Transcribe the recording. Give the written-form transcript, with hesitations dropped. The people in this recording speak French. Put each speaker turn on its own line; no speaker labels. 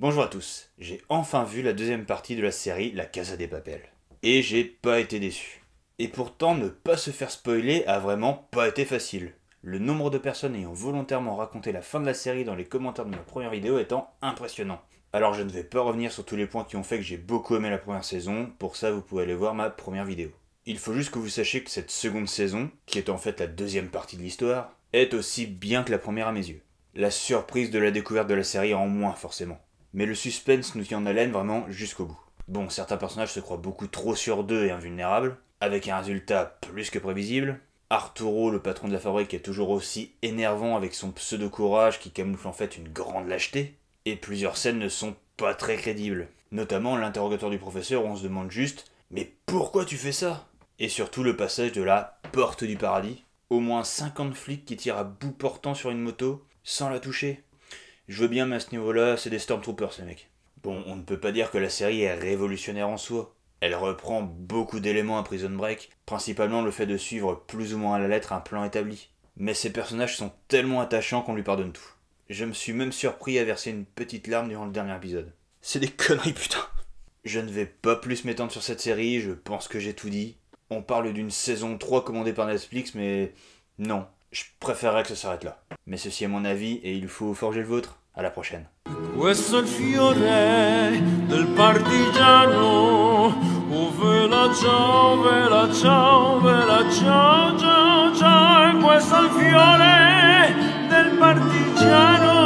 Bonjour à tous, j'ai enfin vu la deuxième partie de la série La Casa de Papel. Et j'ai pas été déçu. Et pourtant, ne pas se faire spoiler a vraiment pas été facile. Le nombre de personnes ayant volontairement raconté la fin de la série dans les commentaires de ma première vidéo étant impressionnant. Alors je ne vais pas revenir sur tous les points qui ont fait que j'ai beaucoup aimé la première saison, pour ça vous pouvez aller voir ma première vidéo. Il faut juste que vous sachiez que cette seconde saison, qui est en fait la deuxième partie de l'histoire, est aussi bien que la première à mes yeux. La surprise de la découverte de la série en moins forcément. Mais le suspense nous tient en haleine vraiment jusqu'au bout. Bon, certains personnages se croient beaucoup trop sûrs d'eux et invulnérables, avec un résultat plus que prévisible. Arturo, le patron de la fabrique, est toujours aussi énervant avec son pseudo-courage qui camoufle en fait une grande lâcheté. Et plusieurs scènes ne sont pas très crédibles. Notamment l'interrogatoire du professeur où on se demande juste « Mais pourquoi tu fais ça ?» Et surtout le passage de la porte du paradis. Au moins 50 flics qui tirent à bout portant sur une moto, sans la toucher. Je veux bien, mais à ce niveau-là, c'est des Stormtroopers, ces mecs. Bon, on ne peut pas dire que la série est révolutionnaire en soi. Elle reprend beaucoup d'éléments à Prison Break, principalement le fait de suivre plus ou moins à la lettre un plan établi. Mais ces personnages sont tellement attachants qu'on lui pardonne tout. Je me suis même surpris à verser une petite larme durant le dernier épisode. C'est des conneries, putain. Je ne vais pas plus m'étendre sur cette série, je pense que j'ai tout dit. On parle d'une saison 3 commandée par Netflix, mais non, je préférerais que ça s'arrête là. Mais ceci est mon avis et il faut forger le vôtre. À la prochaine.
Questo è il fiore del partigiano, oh vela ciao, vela ciao, vela ciao, ciao, ciao, e questo è il fiore del partigiano.